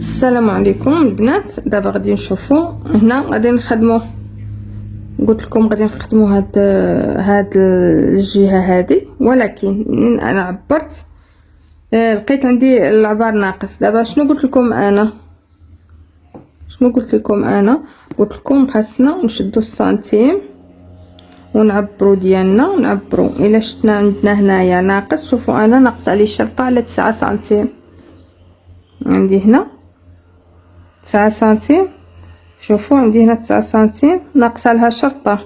السلام عليكم البنات. دابا غادي نشوفوا هنا غادي نخدموا، قلت لكم غادي نخدموا هاد الجهه هذه، ولكن من انا عبرت لقيت عندي العبار ناقص. دابا شنو قلت لكم انا؟ قلت لكم خاصنا نشدوا السنتيم ونعبروا ديالنا، نعبروا الا شفنا عندنا هنايا ناقص. شوفوا انا ناقص عليه شرطه على 9 سنتيم، عندي هنا 9 سنتيم. شوفوا عندي هنا 9 سنتيم ناقصه لها شرطه،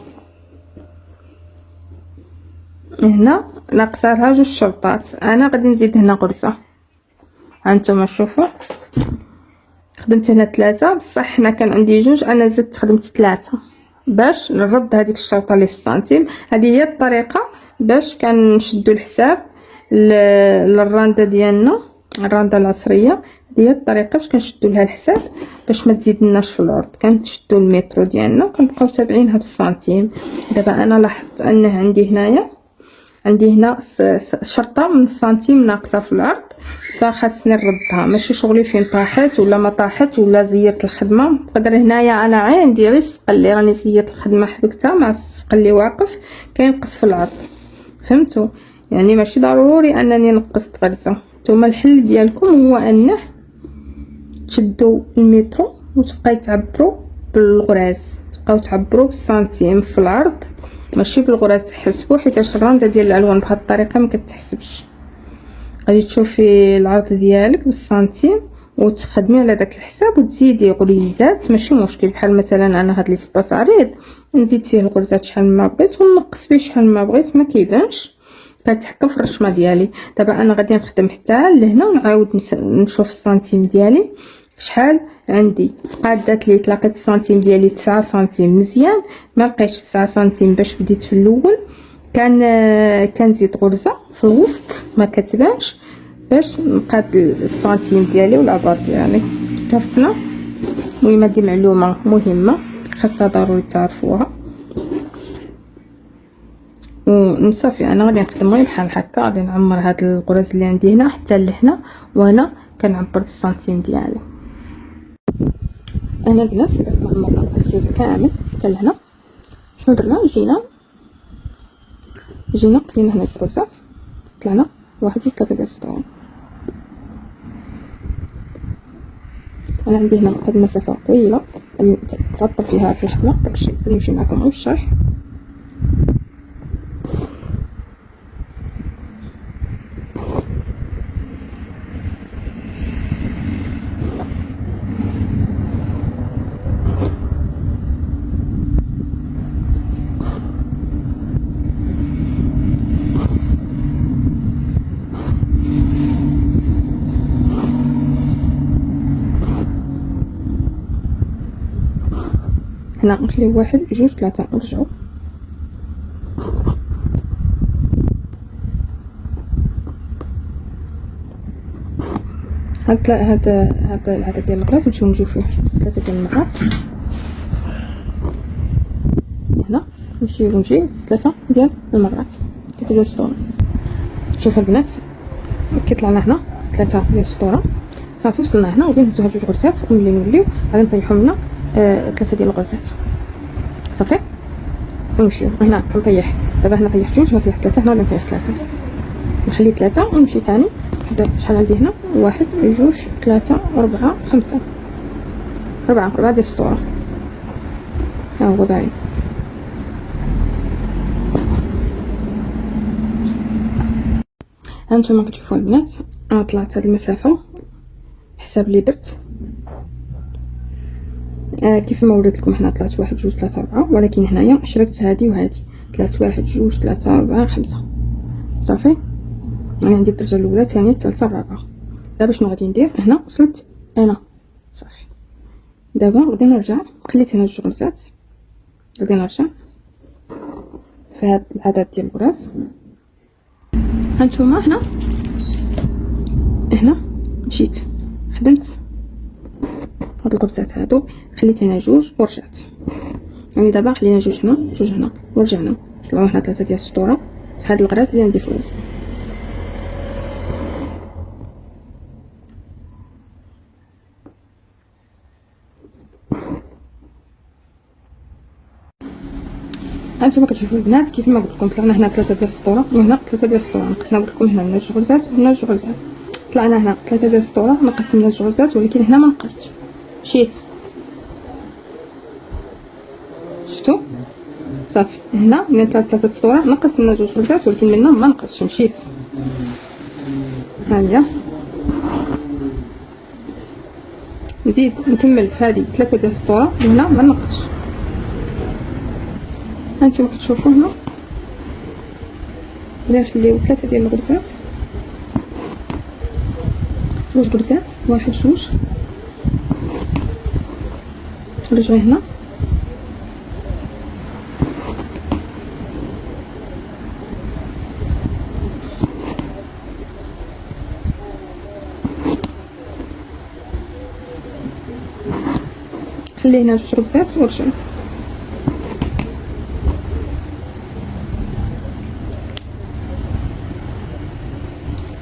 هنا ناقصه لها جوج شرطات. انا غادي نزيد هنا غرزه. هانتوما شوفوا خدمت هنا 3 بصح حنا كان عندي جوج، انا زدت خدمت 3 باش نرد هذيك الشرطه اللي في السنتيم. هذه هي الطريقه باش كنشدوا الحساب للرانده ديالنا، الرانده العصريه. هي الطريقه باش كنشدوا لها الحساب باش ما تزيدناش في الارض. كنشدوا المترو ديالنا وكنبقاو تابعينها بالسنتيم. دابا انا لاحظت ان عندي هنايا شرطه من السنتيم ناقصه في الارض، فخاصني نردها. ماشي شغلي فين طاحت ولا ما طاحت ولا زيرت الخدمه. نقدر هنايا انا عندي غير السقلي راني زيرت الخدمه حبكتها مع السقلي واقف كينقص في العرض، فهمتوا؟ يعني ماشي ضروري انني نقصت غرزه. نتوما الحل ديالكم هو انه تشدوا المترو وتبقاي تعبروا بالغراز، تبقاو تعبروا بالسنتيم في العرض ماشي بالغراز تحسبوا، حيت الرانده ديال الالوان بهذه الطريقه ما كتحسبش. غادي تشوفي العرض ديالك بالسنتيم وتخدمي على داك الحساب وتزيدي غريزات، ماشي مشكل. بحال مثلا انا هاد ليسباس عريض نزيد فيه الغرزات شحال ما بغيت ونقص فيه شحال ما بغيت، ما كيبانش، كنتحكم في الرشمه ديالي. دابا انا غادي نخدم حتى لهنا ونعاود نشوف السنتيم ديالي شحال عندي. تقادات لي تلاقيت السنتيم ديالي 9 سنتيم مزيان، ما لقيتش 9 سنتيم باش بديت في الاول. كنزيد غرزه في الوسط ما كتبانش باش نقاد السنتيم ديالي والعبار ديالي. اتفقنا؟ المهم هذه معلومه مهمه خاصها ضروري تعرفوها. وصافي انا غادي نخدم غير بحال هكا، غادي نعمر هاد الغرز اللي عندي هنا حتى لهنا، وهنا كنعبر بالسنتيم ديالي. انا البنات درت معمر هاد الجزء كامل حتى لهنا. شنو درنا؟ جينا قلينا هنا الغرزات، طلعنا 1 2 3 ديال السطور. انا عندي هنا هاد المسافه طويله تغطى فيها في الحمى، داكشي غادي نمشي معكم غير في الشرح. هنا نخليو 1 2 3 نرجعو. هاد العدد ديال الغراز نمشيو نجيو فيه 3 ديال المرات. هنا نمشيو ونجي 3 ديال المرات، 3 ديال السطور. شوفوا البنات كي طلعنا هنا 3 ديال السطوره صافي. وصلنا هنا غادي نهزو هاد 2 غرزات وملي نوليو غادي نطيحو لنا 3 ديال الغرزات صافي ونمشيو. هنا كنطيح دابا، هنا طيحت 2 هنا طيحت 3 هنا غادي نطيح 3 نخلي 3 ونمشي ثاني. شحال عندي هنا؟ 1 2 3 4 5 4 ديال السطوره. ها هو باين. هانتوما كتشوفوا البنات انا طلعت هاد المسافه حساب اللي درت كيف ما وريت لكم. هنا طلعت 1 2 3 4، ولكن هنايا شركت هادي وهادي، طلعت 1 2 3 4 5 صافي. انا عندي الدرجه الاولى الثانيه الثالثه الرابعه. دابا شنو غادي ندير؟ هنا وصلت انا صافي. دابا غادي نرجع، خليت هنا 2 غرزات، غادي نرجع في هاد العدد ديال الغراز. هانتوما هنا مشيت خدمت هاد الغرزات هادو، خليت هنا 2 ورجعت. يعني دابا خلينا 2 هنا 2 هنا ورجعنا، طلعوا هنا 3 ديال السطوره في هاد الغراز اللي عندي في الوسط. هانتوما كتشوفوا البنات كيف ما قلت لكم طلعنا هنا 3 ديال السطوره وهنا 3 ديال السطوره. نقصنا قلت لكم هنا من جوج غرزات وهنا جوج غرزات. طلعنا هنا 3 ديال السطوره نقص من جوج غرزات، ولكن هنا ما نقصتش، مشيت شفتوا صافي. هنا من 3 السطوره نقص من جوج غرزات، ولكن منا ما نقصش، مشيت. ها هي نزيد نكمل في هذه 3 ديال السطوره وهنا ما نقصش. هانتوما كتشوفوا هنا غادي نخليو 3 ديال الغرزات، جوج غرزات، واحد جوج، رجعي هنا خلينا جوج غرزات ورجعي.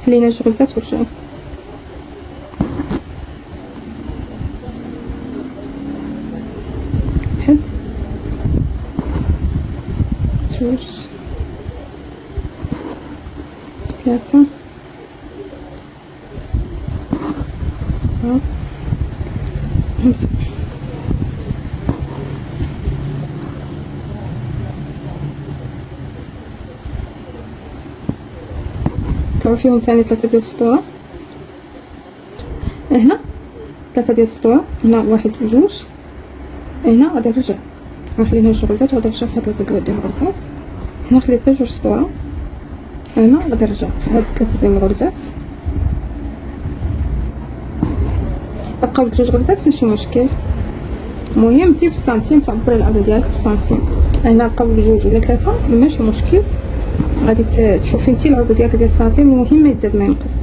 خلينا جوج غرزات ورجعي. واحد جوج ثلاثة أربعة خمسة. طلعوا فيهم ثاني 3 ديال السطوره. هنا 3 ديال السطوره، هنا واحد وجوج، هنا غادي نرجع نخلي هنا جوج غرزات وغادي نرجع فيها 3 ديال الغرزات. هنا خليت غير جوج سطوره، هنا غادي نرجع هاد 3 ديال الغرزات. بقاو لك جوج غرزات ماشي مشكل، المهم انتي بالسنتيم تعبري العرض ديالك بالسنتيم. هنا بقاو لك جوج ولا 3 ماشي مشكل، غادي تشوفي انتي العرض ديالك ديال السنتيم، المهم ما يتزاد ما ينقص.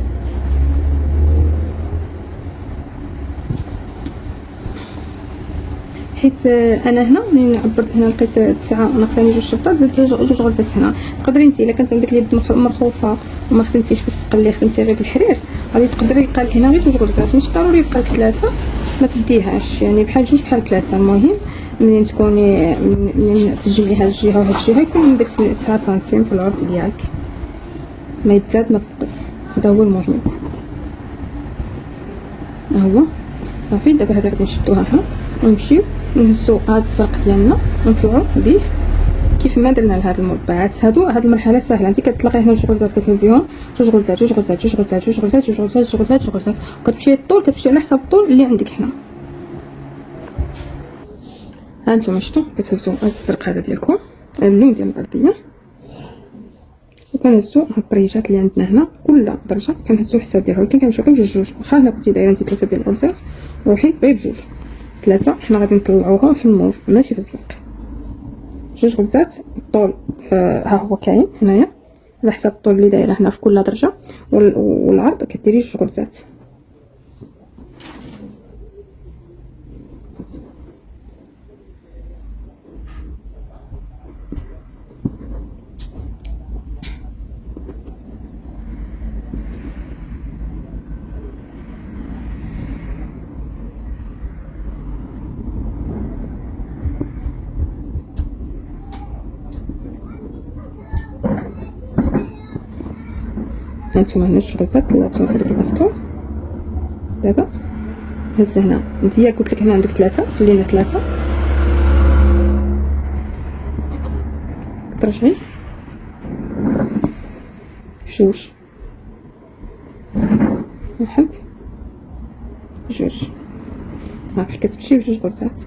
حيت انا هنا منين عبرت هنا لقيت 9 ناقصاني جوج شرطات، زدت جوج غرزات هنا. تقدري انت الا كانت عندك اليد مرخوفه وما خدمتيش بالسقل اللي خدمتي غير بالحرير، غادي تقدري يبقى لك هنا غير جوج غرزات، ماشي ضروري يبقى لك 3 ما تديهاش، يعني بحال جوج بحال 3. المهم منين تكوني منين تجمعي هاد الجهه وهاد الجهه يكون عندك 9 سنتيم في العرض ديالك، ما يتزاد ما تنقص، هذا هو المهم. ها هو صافي. دابا هذا غادي نشدوها هنا ونمشيو نهزو هاد الزرق ديالنا ونطلعو به كيف ما درنا لهاد المربعات هادو. هاد المرحله سهله، انت كتطلقي هنا جوج غرزات كتهزيهم، جوج غرزات جوج غرزات جوج غرزات جوج غرزات جوج غرزات جوج غرزات جوج غرزات، وكتمشي الطول كتمشي على حسب الطول اللي عندك هنا. ها نتوما شفتوا كتهزوا هاد الزرق هذا ديالكم اللون ديال الارضيه، وكنهزوا هاد الطريجات اللي عندنا هنا كل درجه كنهزوا حساب ديالها، ولكن كنمشيو غير جوج. واخا هنا كنتي دايره انت 3 ديال الغرزات روحي غير بجوج، 3 حنا غادي نطلعوهم في الموف ماشي في الزرق. جوج غرزات الطول ها هو كاين هنايا على حساب الطول اللي دايره هنا في كل درجه، والعرض كديري جوج غرزات. هانتوما هنا جوج غرزات طلعتهم في داك الاسطول. دابا هز هنا نتيا قلت لك هنا عندك 3 خلينا 3 ترجعي جوج واحد جوج صافي كتمشي بجوج غرزات.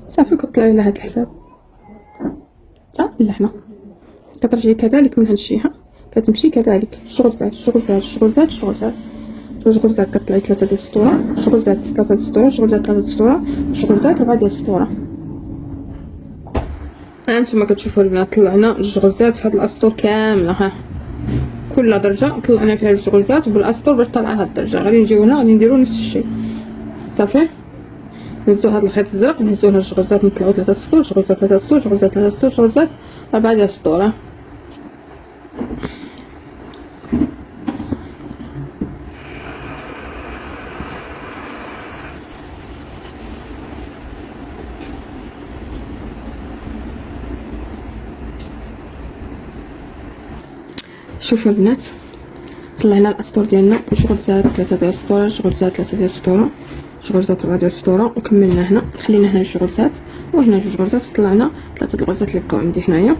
صافي كتطلعي على هاد الحساب حتى لهنا، كترجعي كذلك من هاد الجهه كتمشي كذلك جوج غرزات جوج غرزات جوج غرزات جوج غرزات جوج غرزات، كطلعي 3 ديال السطوره، جوج غرزات 3 ديال السطوره، جوج غرزات 3 ديال السطوره، جوج غرزات 4 ديال السطوره. هانتوما كتشوفوا البنات طلعنا جوج غرزات في هاد الاسطور كامله، ها كل درجه طلعنا فيها جوج غرزات بالاسطور باش طلع هاد الدرجه. غادي نجيو هنا غادي نديرو نفس الشيء صافي. نهزو هاد الخيط الزرق نهزو هنا جوج غرزات نطلعو 3 سطور، جوج غرزات 3 سطور، جوج غرزات 3 سطور، جوج غرزات 4 ديال السطوره. شوفوا البنات، طلعنا الاسطور ديالنا، جغرزات 3 ديال السطور، جغرزات 3 ديال السطور، جغرزات 4 ديال السطور، وكملنا هنا. خلينا هنا جوج غرزات وهنا جوج غرزات، وطلعنا 3 د الغرزات اللي بقاو عندي هنايا.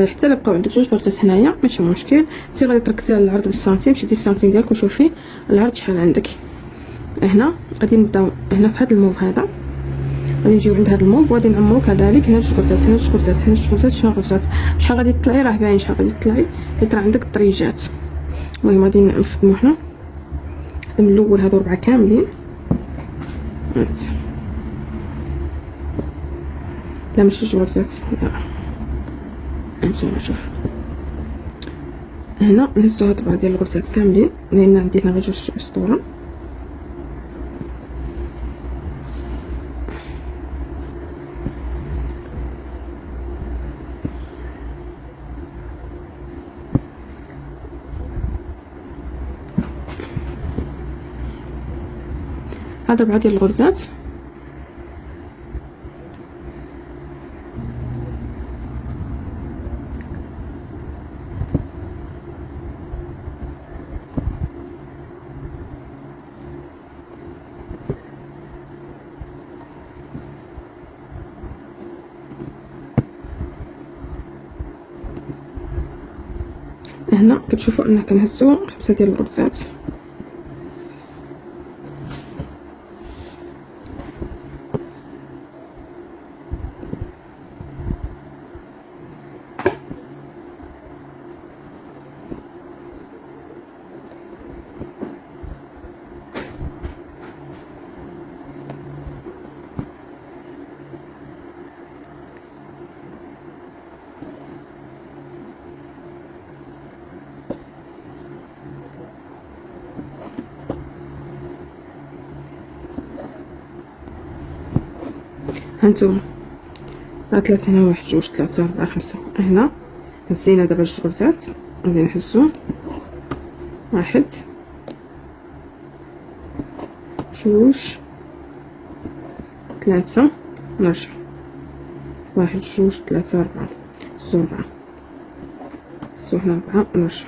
حتى اللي بقاو عندك جوج غرزات هنايا ماشي مشكل. انت غادي تركزي على العرض بالسنتيم، شدي السنتيم ديالك وشوفي العرض شحال عندك. هنا غادي نبداو هنا بهذا الموف هذا، غادي نجيو عند هذا الموف وغادي نعمرو كذلك هنا جوج غرزات، هنا جوج غرزات، هنا جوج غرزات، شنو غرزات. شحال غادي تطلعي راه باين شحال غادي تطلعي، حيت راه عندك الطريجات. المهم غادي نخدمو هنا، نخدم الاول هادو 4 كاملين. لا ماشي جوج غرزات، لا هانتوما شوف هنا نهزو هاد 4 ديال الغرزات كاملين، لان عندي هنا غير جوج اسطوره. هاد 4 ديال الغرزات هنا كتشوفوا ان كنهزو 5 ديال الغرزات. هانتوما راه 3 هنا، 1 2 3 4 5. هنا هزينا دابا جوج غرزات، غادي نهزو 1 2 3 نرجع 1 2 3 4 هزو 4 هزو هنا 4 نرجع.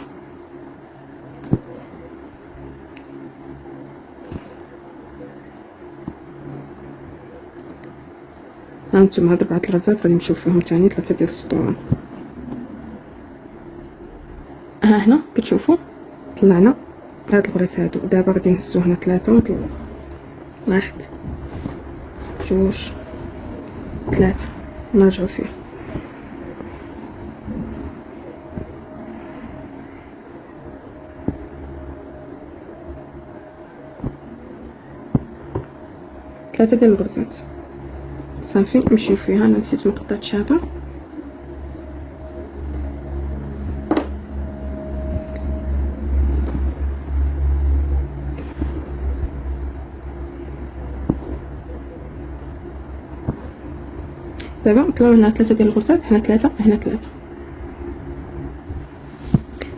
هانتوما هاد 4 الغرزات غادي نمشيو فيهم تاني 3 ديال السطور. هنا كتشوفوا طلعنا هاد الغرز هادو. دابا غادي نهزو هنا 3 ونطلعو 1 2 3 نرجعو فيه. ثلاثة ديال الغرزات صافي نمشيو فيها. انا نسيت مقطعتش هذا. دابا طلعوا لنا 3 ديال الغرزات، هنا 3 هنا 3.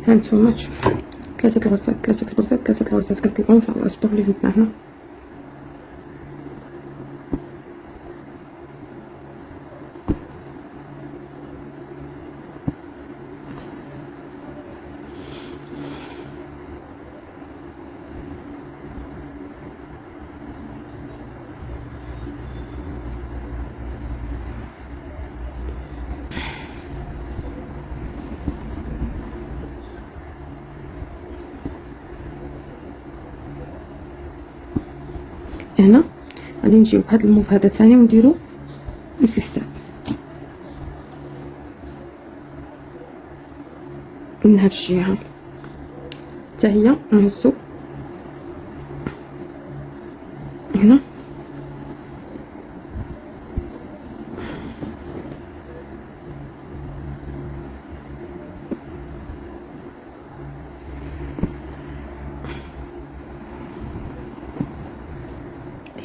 هانتوما تشوفوا 3 الغرزات 3 الغرزات 3 الغرزات كتلقاهم في الاسطول اللي عندنا هنا. هنا غادي نجيو بهذا الموف هذا ثاني ونديرو نفس الحساب من هاد الجهه حتى هي نهزو هنا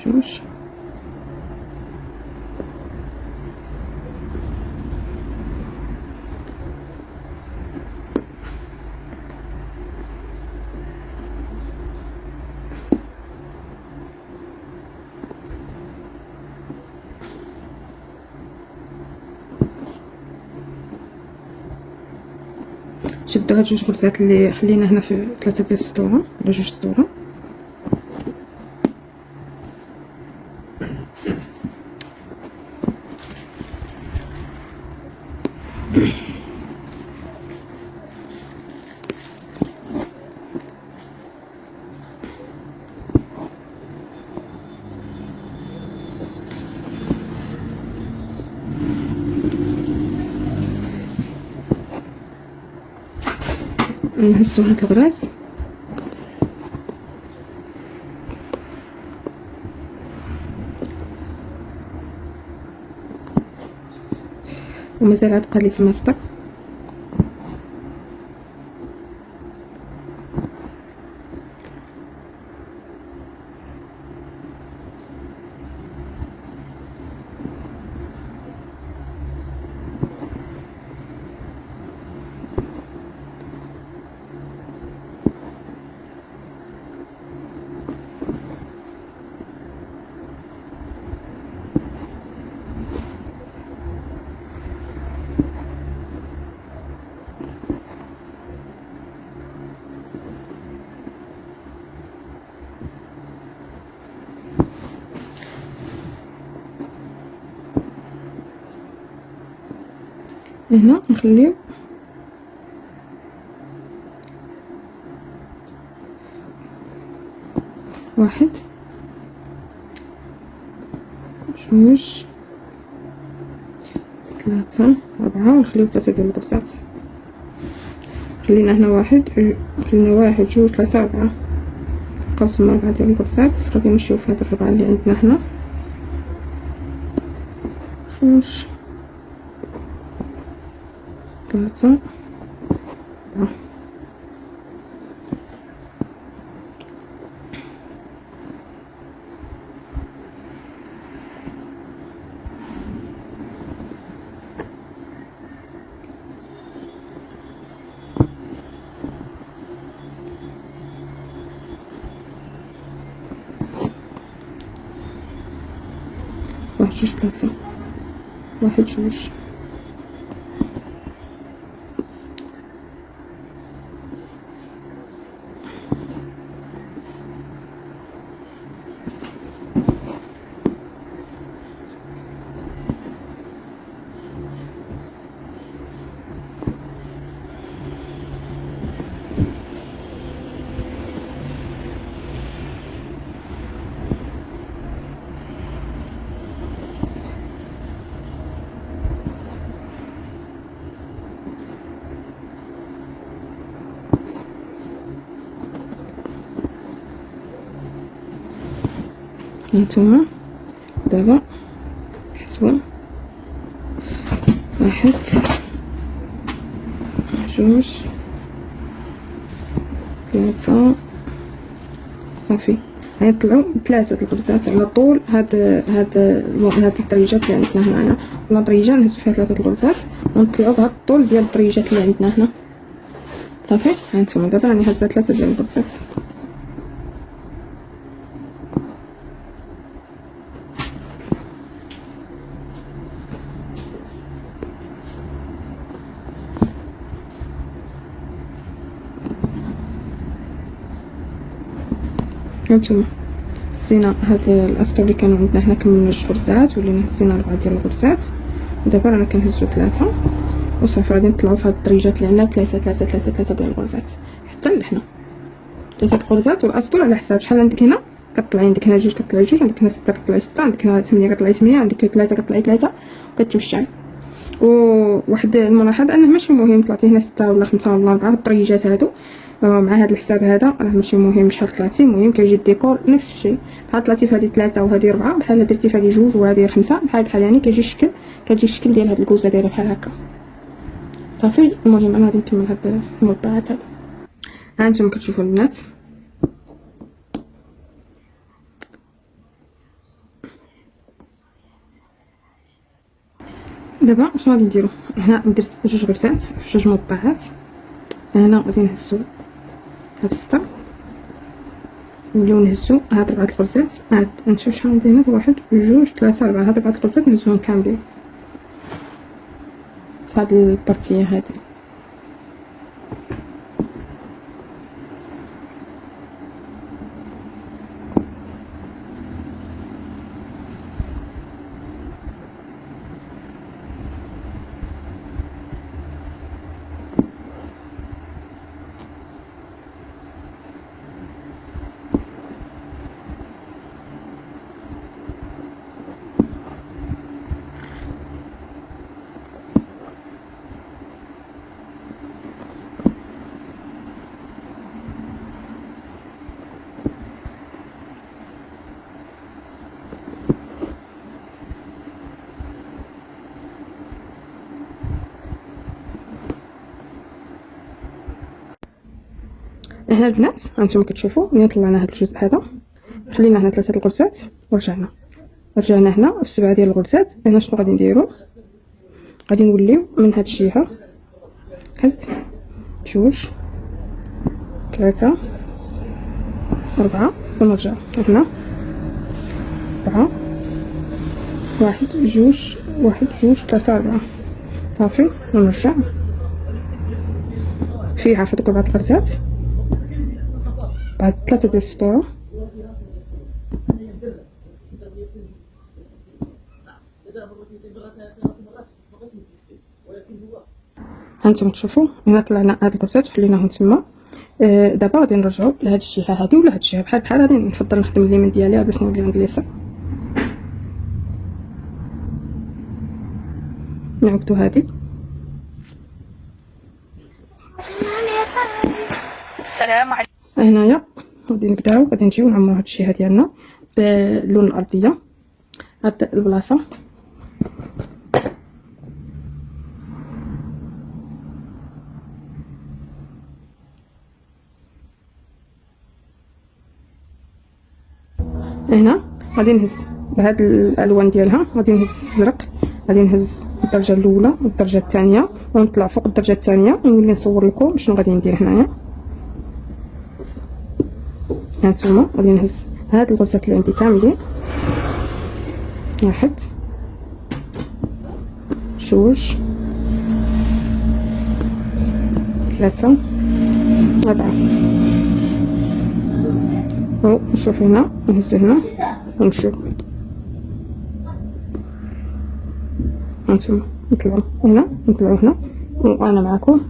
جوج نشدو هاد جوج غرزات اللي خلينا هنا في 3 ديال السطوره ولا 2 سطور. نهزو هاد الغراز ومازال عاد بقى لي تماسطر. هنا نخليو واحد جوج ثلاثة أربعة، ونخليو 3 ديال الغرزات. خلينا هنا واحد جوج 3 4، بقاو تما 4 ديال الغرزات. غادي نمشيو في هاد الربعة اللي عندنا هنا، 5 3 4. واحد جوج 3 واحد جوج هانتوما. دابا حسبوا واحد جوج 3 صافي. غيطلعوا 3 الغرزات على طول هاد الطريجات اللي عندنا هنايا. كل طريجه نهزو فيها 3 الغرزات ونطلعوا بهاد الطول ديال الطريجات اللي عندنا هنا صافي. هانتوما دابا راني هزه 3 ديال الغرزات. هانتوما هزينا هاد الاسطول اللي كانوا عندنا هنا، كملنا 2 غرزات ولينا هزينا 4 ديال الغرزات. ودابا رانا كنهزو 3 وصافي. غادي نطلعوا في هاد الطريجات اللي عندنا 3 ديال الغرزات حتى لهنا. 3 الغرزات والاسطول على حساب شحال عندك هنا كطلعي. عندك هنا 2 كطلعي 2، عندك هنا 6 كطلعي 6، عندك هنا 8 كطلعي 8، عندك 3 كطلعي 3 وكتوسعي. وواحد الملاحظه انه ماشي مهم طلعتي هنا 6 ولا 5 ولا 4 الطريجات هادو مع هذا الحساب هذا راه ماشي مهم شحال طلعتي. المهم كيجي الديكور نفس الشيء. بحال طلعتي في هذه 3 وهذه 4 بحال درتي في هذه 2 وهذه 5 بحال يعني كيجي الشكل ديال هاد الكوزه دايره بحال هكا صافي. المهم انا غادي نكمل هاد المربعات هادو. ها انتم كتشوفوا البنات دابا شنو غادي نديرو. هنا درت 2 غرزات في 2 مربعات. هنا غادي نهزو هاد السطر نوليو نهزو هاد 4 الغرزات. عاد نشوف شحال عندي هنا، 1 2 3 4. هاد 4 الغرزات نهزوهم كاملين في هاد البارتيه هادي. هنا البنات هانتوما كتشوفوا ملي طلعنا هاد الجزء هذا، خلينا هنا 3 الغرزات ورجعنا هنا في 7 ديال الغرزات. هنا شنو غادي نديرو؟ غادي نوليو من هاد الجهه 1 2 3 4 ونرجع هنا 4 1 2 1 2 3 4 صافي، ونرجع فيها في ديك 4 الغرزات بعد 3 ديال السطوره. هانتوما تشوفوا هنا طلعنا هاد الغرزات حليناهم تما. دابا غادي نرجعوا لهاد الجهه هادي ولا هاد الجهه بحال غادي نفضل نخدم اليمين ديالي باش نولي عند اليسار. نعقدو هادي. السلام عليكم. هنايا غادي نبداو غادي نجيو نعمرو هاد الجهه ديالنا باللون الارضيه هاد البلاصه. هنا غادي نهز بهاد الالوان ديالها، غادي نهز الزرق، غادي نهز الدرجه الاولى والدرجه الثانيه ونطلع فوق الدرجه الثانيه ونولي نصور لكم شنو غادي ندير هنايا. هانتوما غادي نهز هاد الغرزات اللي عندي كاملين 1 2 3 4 ونشوف هنا نهز هنا ونمشيو. هانتوما نطلعو هنا نطلعو هنا وانا معكم.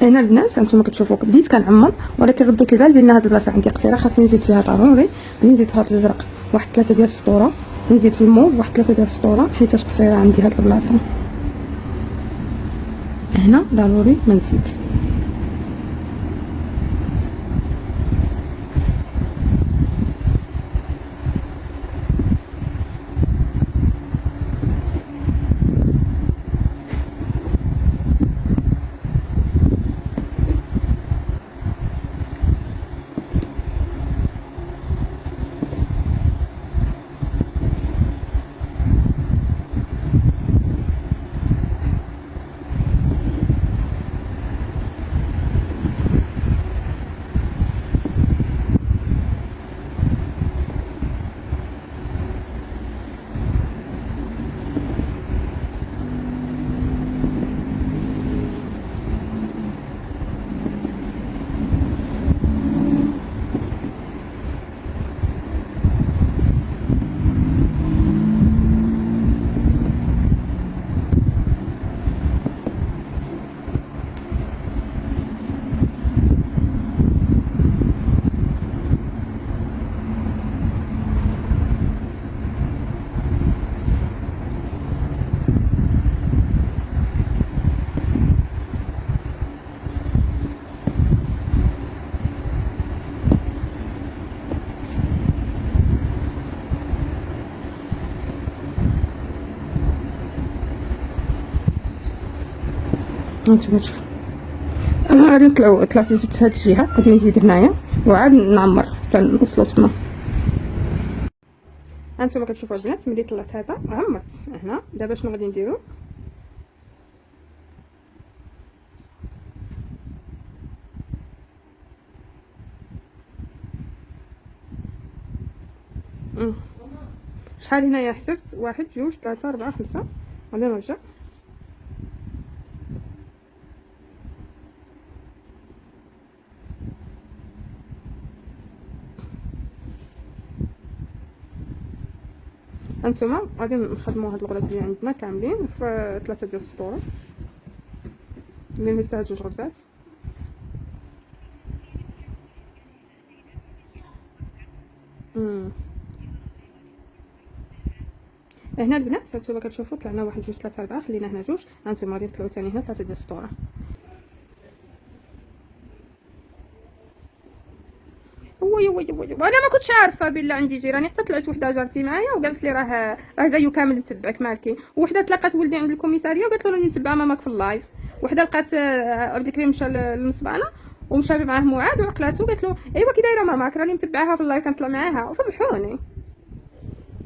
هنا البنات هانتوما كتشوفوا بديت كنعمر، ولكن رديت البال بان هاد البلاصه عندي قصيره خاصني نزيد فيها ضروري. غادي نزيد في هاد الازرق واحد 3 ديال السطوره، ونزيد في الموف واحد 3 ديال السطوره حيتاش قصيره عندي هاد البلاصه. هنا ضروري ما نزيد. هانتوما تشوفوا انا غادي نطلعو طلعت زدت هاد الجهه، غادي نزيد هنايا وعاد نعمر حتى نوصلو تما. هانتوما كتشوفوا البنات ملي طلعت هذا عمرت هنا. دابا شنو غادي نديرو؟ شحال هنايا حسبت 1 2 3 4 5. غادي نرجع هانتوما غادي نخدموا هاد الغرز اللي عندنا كاملين في 3 ديال السطور اللي نهزتها 2 غرزات. هنا البنات هانتوما كتشوفوا طلعنا 1 2 3 4 خلينا هنا 2. هانتوما غادي نطلعوا ثاني هنا 3 ديال السطوره. وي انا ما كنتش عارفه بالله عندي جيراني، حتى طلعت وحده جارتي معايا وقالت لي راه زيو كامل متبعك مالكي. وحده تلاقات ولدي عند الكوميساريه وقالت له راني نتبع ماماك في اللايف. وحده لقات عبد الكريم مشى للمصبانه ومشى معاه معاد وعقلاتو قالت له ايوا كي دايره ماماك راني متبعاها في الله كنطلع معاها وفضحوني.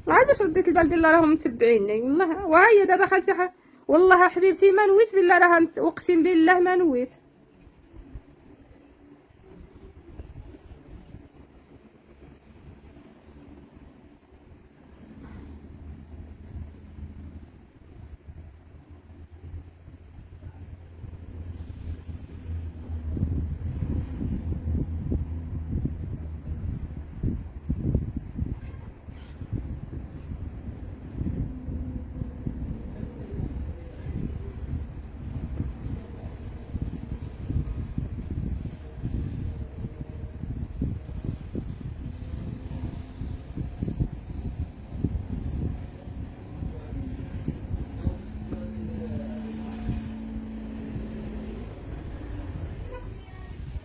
عاد باش رديت البال بالله راهم متبعيني والله. وهي دابا خالتي والله حبيبتي ما نويت بالله راها اقسم بالله ما نويت.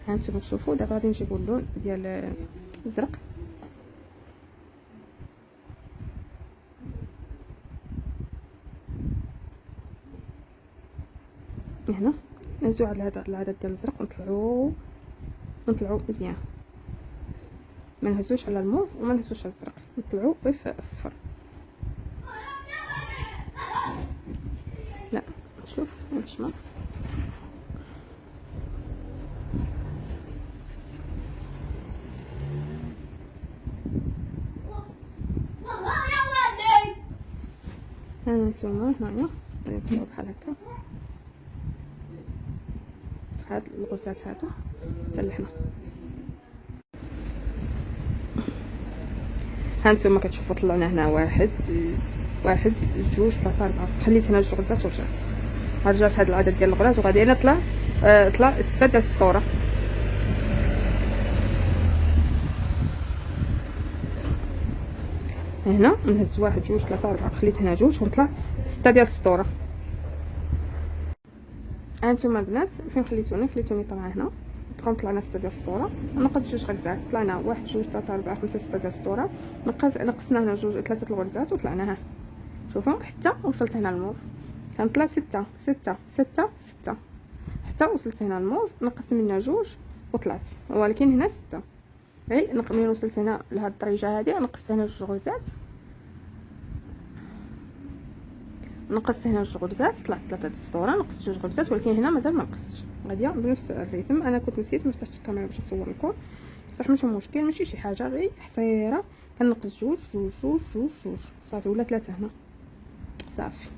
هانتوما تشوفوا دابا غادي نجيبوا اللون ديال الازرق. هنا نزيدو على هذا العدد ديال الازرق ونطلعوا مزيان، ما نهزوش على الموف وما نهزوش على الازرق، نطلعوا غير في الصفر. لا شوف نشمع هانتوما هنايا نطلعوا بحال هكا في هاد الغزات هادو حتى لهنا. هانتوما كتشوفوا طلعنا هنا واحد جوج ثلاثة 4. خليت هنا 2 غرزات ورجعت غنرجع في هاد العدد ديال الغراز وغادي انا طلع 6 ديال السطوره. هنا نهز 1 2 3 4. خليت هنا 2 ونطلع 6 ديال السطوره. هانتوما البنات فين خليتوني طالعه هنا بقاو طلعنا 6 ديال السطوره. نقص 2 غرزات طلعنا 1 2 3 4 5 6 ديال السطوره. نقصنا هنا 3 الغرزات وطلعناها. شوفوا حتى وصلت هنا الموف كنطلع 6 6 6 6 حتى وصلت هنا الموف. نقصت منها 2 وطلعت، ولكن هنا 6 غير ملي وصلت هنا لهاد الدرجه هذه نقصت هنا 2 غرزات. نقصت هنا 2 غرزات طلعت 3 د السطوره. نقصت 2 غرزات ولكن هنا مازال ما نقصتش. غاديه بنفس الريتم. انا كنت نسيت ما فتحتش الكاميرا باش نصور لكم، بصح ماشي مشكل ماشي شي حاجه غير حصيره. كنقص 2 2 2 2 2 صافي ولا 3 هنا صافي.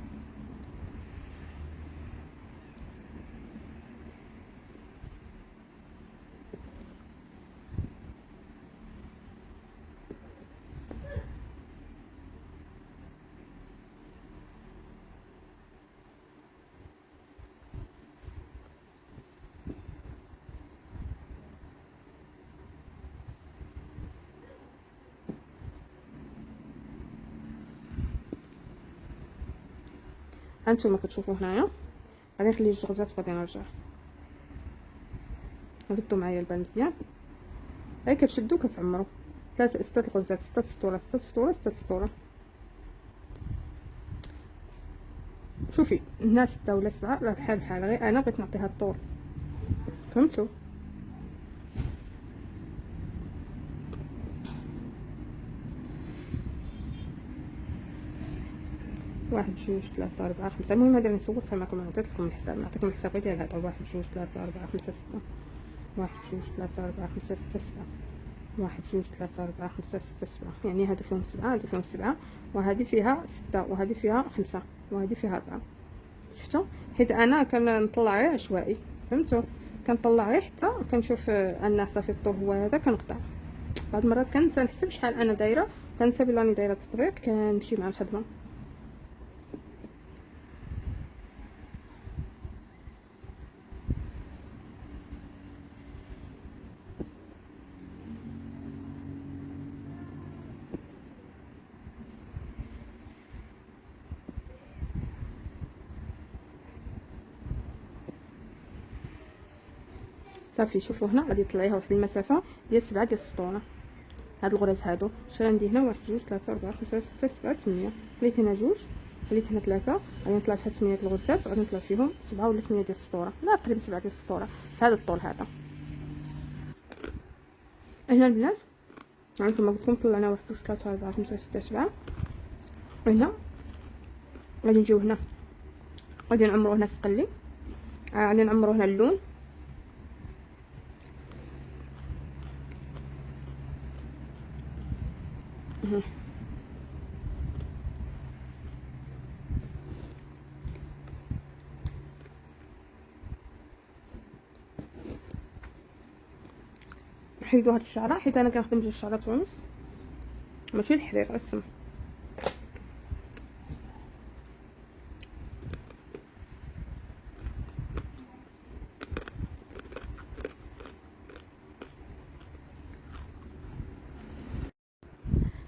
هانتوما كتشوفوا هنايا غادي نخلي 2 غرزات وغادي نرجع. ردوا معايا البال مزيان. هاي كتشدوا كتعمروا 6 الغرزات 6 سطوره 6 سطوره 6 سطوره. شوفي هنا 6 ولا 7 راه بحال غير انا بغيت نعطيها الطول، فهمتوا؟ واحد جوج ثلاثة 4 5. المهم هذا اللي صورتها معكم، عطيت لكم الحساب، نعطيكم الحساب غير ديال هذا. 1 2 3 4 5 6 1 2 3 4 5 6 7 1 2 3 4 5 6 7. يعني هادو فيهم 7 هادو فيهم 7 وهذه فيها 6 وهذه فيها 5 وهذه فيها 4. شفتوا؟ حيت انا كنطلع غير عشوائي، فهمتوا؟ كنطلع غير حتى كنشوف ان صافي الطول هو هذا كنقطع. بعض المرات كنسى نحسب شحال انا دايره، كنسى بلي راني دايره التطبيق كنمشي مع الخدمه. صافي شوفوا هنا غادي تطلعيها واحد المسافه ديال 7 ديال السطونه. هاد الغرز هادو شحال عندي هنا 1 2 3 4 5 6 7 8. خليت هنا 2 خليت هنا 3 غادي نطلع فيها 8 الغرزات غادي نطلع فيهم 7 ولا 8 ديال السطوره، لا تقريبا 7 ديال السطوره في هذا الطول هذا. هنا البنات كما قلت لكم طلعنا 1 2 3 4 5 6 7. هنا غادي نجيو هنا غادي نعمرو هنا السقلي، غادي نعمرو هنا اللون، نحيدو هاد الشعره حيت انا كنخدم 2 شعرات ونص ماشي الحرير السم.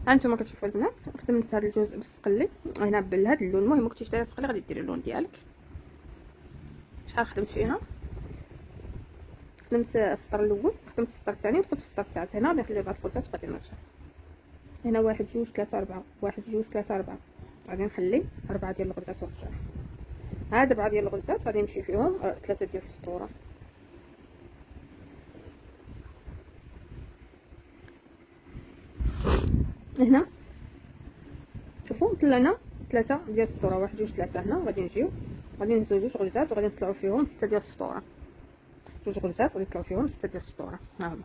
هانتوما كتشوفوا البنات خدمت هذا الجزء بالسقلي هنا بهذا اللون. المهم كنتي شتي السقلي غادي ديري اللون ديالك. شحال خدمت فيها؟ خدمت السطر الاول، خدمت السطر الثاني، ودخلت في السطر الثالث. هنا غادي نخلي بعض الغرزات وغادي نرجع هنا 1 2 3 4 1 2 3 4. غادي نخلي 4 ديال الغرزات ونرجع. هاد 4 ديال الغرزات غادي نمشي فيهم 3 ديال السطوره. هنا شوفوا طلعنا 3 ديال السطوره، 1 2 3. هنا غادي نجيو غادي نهزو 2 غرزات وغادي نطلعوا فيهم 6 ديال السطوره. 2 غرزات غادي يطلعوا فيهم 6 ديال السطوره. ها هما.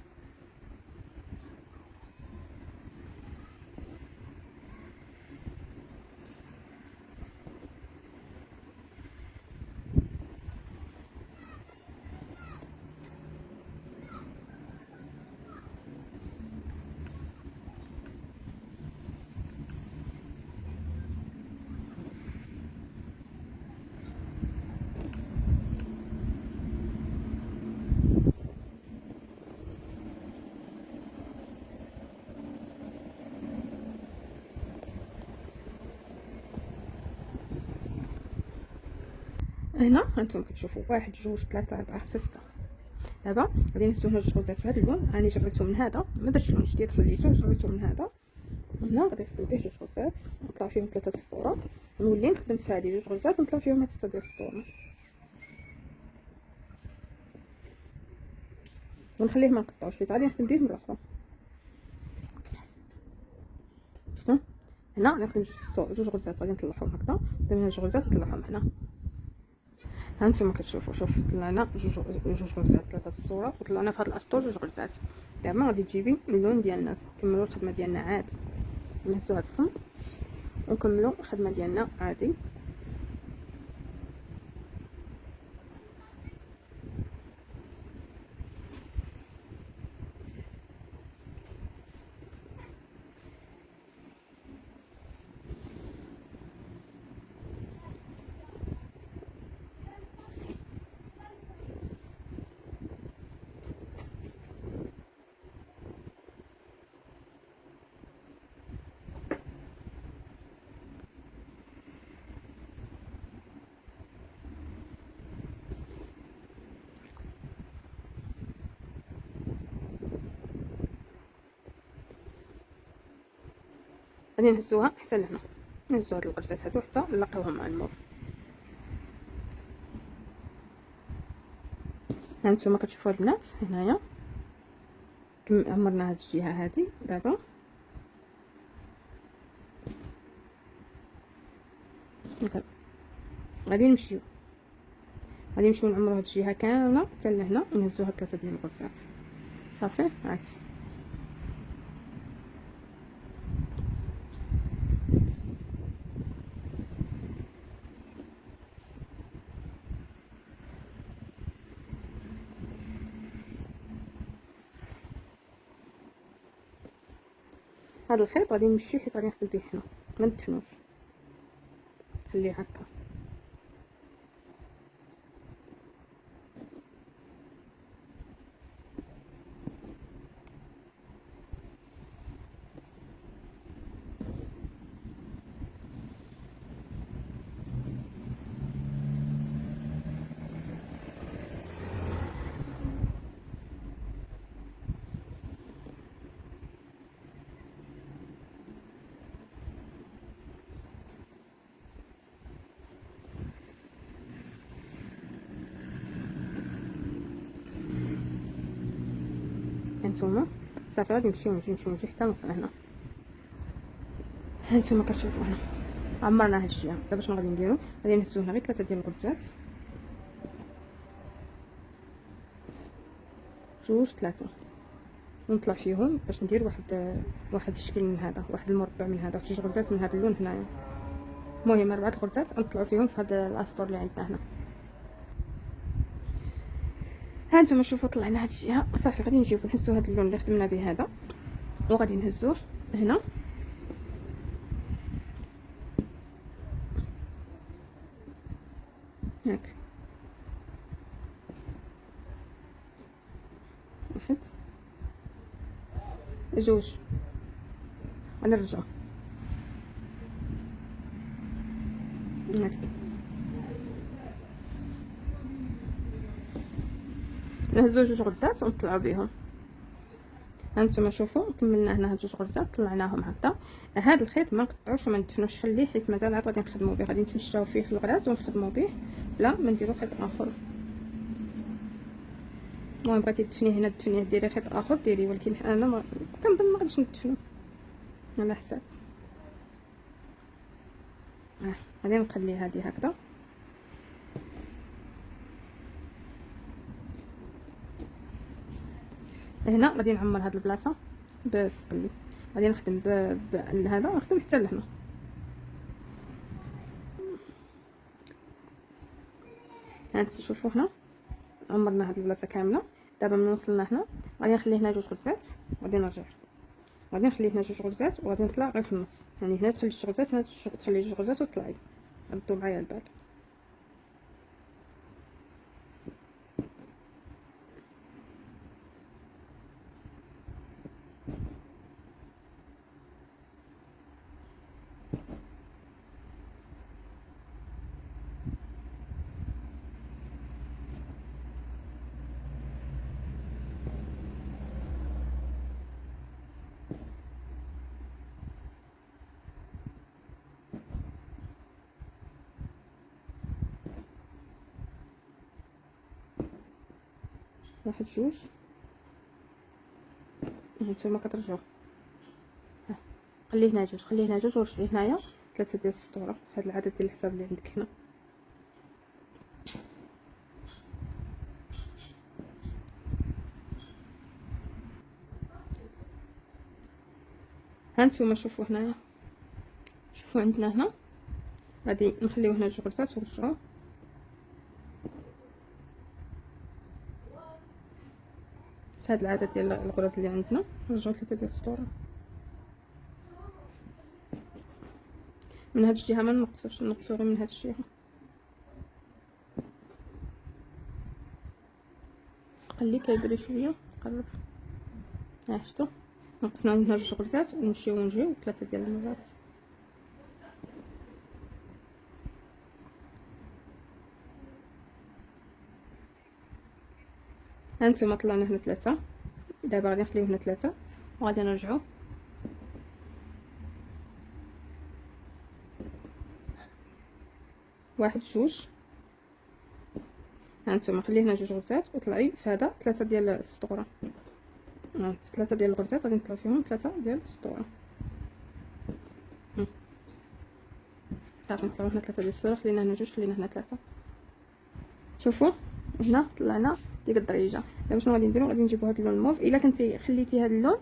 هنا هانتوما كتشوفوا 1 2 3 4 5 6. دابا غادي نهزو هنا 2 غرزات بهذا اللون. راني جربتو من هذا، ما درتش لون جديد خليته جربتو من هذا. هنا غادي نخدم به 2 غرزات نطلع فيهم 3 سطورات، ونولي نخدم في هذه 2 غرزات ونطلع فيهم هاد 6 ديال السطور، ونخليه ما نقطعوش حيت غادي نخدم به مره اخرى. شفتوا هنا غادي نخدم 2 غرزات غادي نطلعهم هكذا، نخدم هنا 2 غرزات نطلعهم هنا. هانتوما كتشوفوا شوف طلعنا 2 غرزات 3 سطورات وطلعنا في هاد الاسطور 2 غرزات. دابا غادي تجيبي اللون ديالنا نكملوا الخدمه ديالنا عادي، نهزو هاد الصم ونكملوا الخدمه ديالنا عادي. غادي نهزوها حتى لهنا، نهزو هاد الغرزات هادو حتى نلاقيوهم مع المور. هانتوما كتشوفوا البنات هنايا عمرنا هاد الجهه هادي. دابا غادي نمشيو نعمرو هاد الجهه كامله حتى لهنا ونهزوها 3 ديال الغرزات صافي. هاكي هاد الخيط غادي نمشي حيت غادي نخدم به هنا ما ندفنوش، خليه هكا. هانتوما صافي غادي نمشيو نجي حتى نوصل هنا. هانتوما كتشوفوا هنا عمرنا هاد الجهه. دابا شنو غادي نديرو؟ غادي نهزو هنا غير 3 ديال الغرزات، 2 3 ونطلع فيهم باش ندير واحد الشكل من هذا، واحد المربع من هذا، 2 غرزات من هذا اللون هنايا. المهم 4 الغرزات نطلعوا فيهم في هذا الاسطور اللي عندنا هنا. ها انتم شوفوا طلعنا هاد الجهه. صافي غادي نجيو نهزو هاد اللون اللي خدمنا به هذا وغادي نهزوه هنا هاك، 1 2 غنرجعو هاكا نهزو 2 غرزات ونطلعوا بهم. هانتوما شوفوا كملنا هنا هاد 2 غرزات طلعناهم هكذا. هذا الخيط ما نقطعوش وما ندفنوش، خليه حيت مازال عاد غادي نخدموا به، غادي نتمشاو فيه في الغراز ونخدموا به بلا ما نديرو خيط اخر. المهم بغيتي تدفنيه هنا دفنيه، ديري خيط اخر ديري، ولكن انا ما كنظن ما غاديش ندفنو على حساب. غادي نخلي هذه هكذا. هنا غادي نعمر هاد البلاصه بالسقلي، غادي نخدم هذا ونخدم حتى لهنا. هانتي شوفوا هنا عمرنا هاد البلاصه كامله. دابا من وصلنا هنا غادي نخلي هنا 2 غرزات وغادي نرجع، غادي نخلي هنا 2 غرزات وغادي نطلع غير في النص. يعني هنا تخلي 2 غرزات، هنا تخلي 2 غرزات وتطلعي. ردوا معايا البال. واحد 2 هانتوما كترجعوا خليه هنا 2 خليه هنا 2 ورجعي هنايا 3 ديال السطوره. هاد العدد ديال الحساب اللي عندك هنا. هانتوما شوفوا هنايا، شوفوا عندنا هنا غادي نخليو هنا 2 غرزات ونرجعوا في هاد العدد ديال الغرز اللي عندنا، نرجعوا 3 ديال السطوره. من هاد الجهه ما نقصوش، نقصو غير من هاد الجهه. خليه كيدري شويه قرب. ها شفتوا نقصنا من هاد 2 غرزات ونمشيو ونجيو 3 ديال المرات. هانتوما طلعنا هنا 3. دابا غادي نخليو هنا 3 وغادي نرجعو 1 2. هانتوما خليه هنا 2 غرزات وطلعي في هذا 3 ديال السطوره. 3 ديال الغرزات غادي نطلعو فيهم 3 ديال السطوره. صافي نطلعو هنا 3 ديال السطوره، خلينا هنا 2 خلينا هنا 3. شوفوا هنا طلعنا ديك الدريجه. دابا شنو غادي نديرو؟ غادي نجيبو هاد اللون الموف. الا كنتي خليتي هاد اللون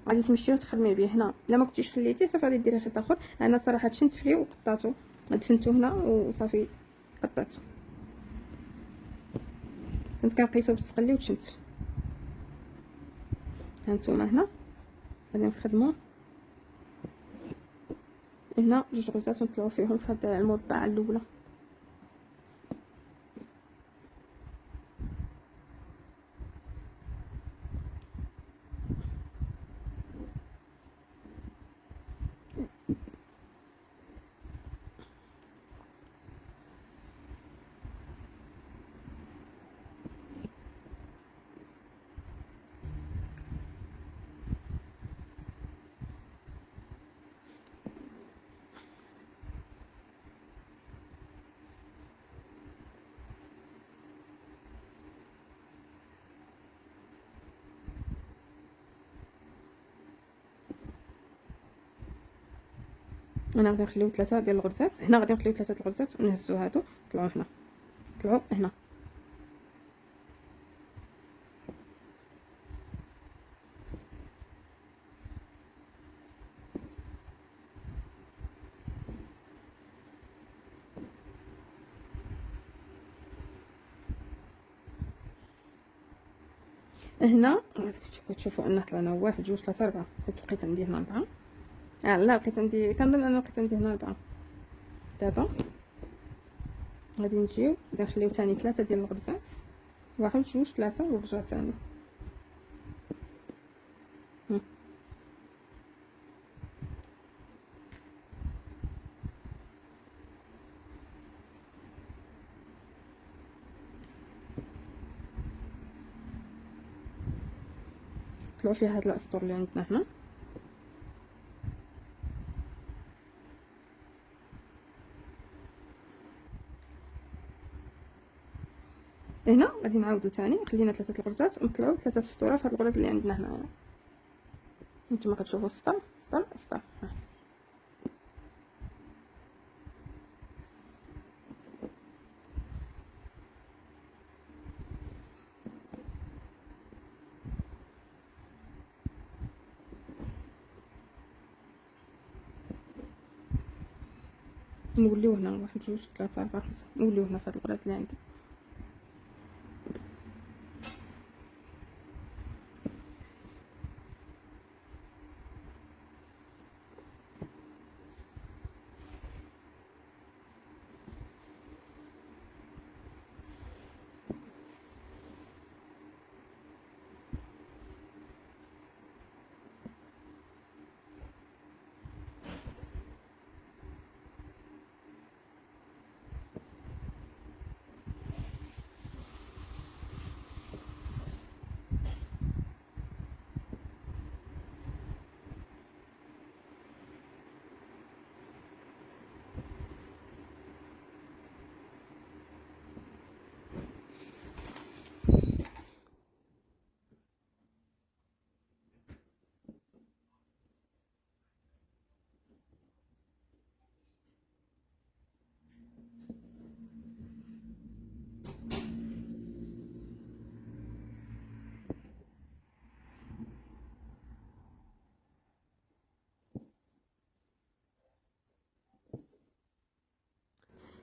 غادي تمشيو تخدمي به هنا، الا ما كنتيش خليتيه صافي غادي ديري خيط اخر. انا صراحه شنت فيه وقطعته، دفنته هنا وصافي قطعته. كنت كنقيسو بالسقلي وتشنت. هانتوما هنا غادي نخدمو هنا 2 غرزات ونطلعو فيهم في هاد المربعه الاولى. انا غادي نخليو 3 ديال الغرزات هنا، غادي نخليو 3 الغرزات ونهزو هادو طلعوا هنا، طلعوا هنا. هنا كتشوفوا ان طلعنا 1 2 3 4، حيت لقيت عندي هنا 4. لا لقيت عندي، كنظن انا لقيت عندي هنا 4. دابا غادي نجيو غادي نخليو ثاني 3 ديال الغرزات، 1 2 3 ونرجع ثاني. طلعوا فيها هاد الاسطور اللي عندنا هنا. هنا غادي نعاودو ثاني، خلينا 3 الغرزات ونطلعوا 3 سطور في هاد الغرز اللي عندنا هنايا. نتوما كتشوفوا سطر سطر سطر. نوليو هنا 1 2 3 4 5، نوليو هنا في هاد الغرز اللي عندي.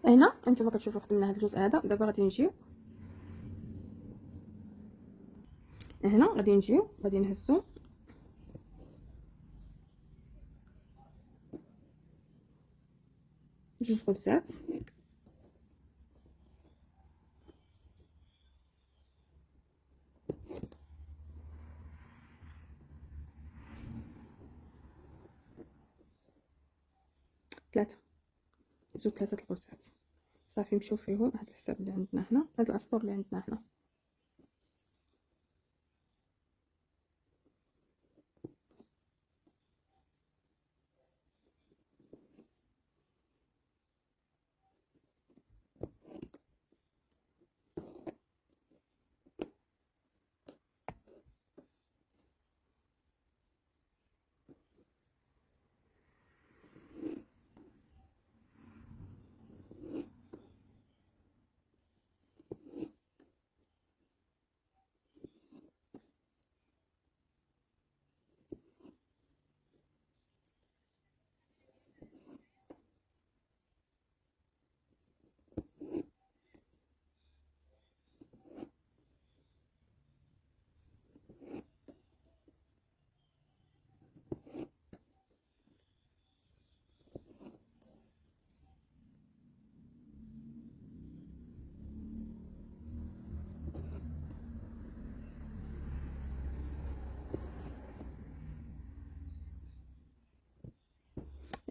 هنا انتما كتشوفوا خدمنا هاد الجزء هذا. دابا غادي نجيو هنا، غادي نهزو جوج غرزات، ثلاثة، زوج 3 الغرزات صافي. نمشيو فيهم هاد الحساب اللي عندنا هنا، هاد الاسطور اللي عندنا هنا.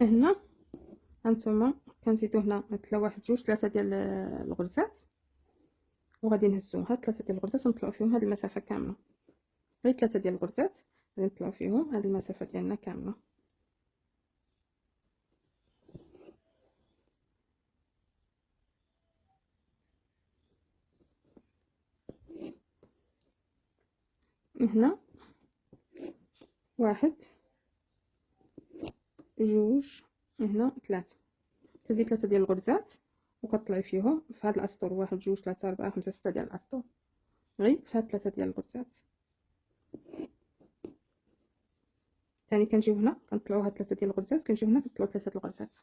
هنا هانتوما كنزيدو هنا 1 2 3 ديال الغرزات، وغادي نهزو هاد 3 ديال الغرزات ونطلعو فيهم هاد المسافه كامله. غير 3 ديال الغرزات غادي نطلعو فيهم هاد المسافه ديالنا كامله. هنا 1 2 هنا 3 تزيد 3 ديال الغرزات وكطلعي فيهم في هاد الاسطور، 1 2 3 4 5 6 ديال الاسطور، غير في هاد 3 ديال الغرزات. ثاني كنجيو هنا كنطلعوا هاد 3 ديال الغرزات، كنجيو هنا كنطلعوا 3 د الغرزات.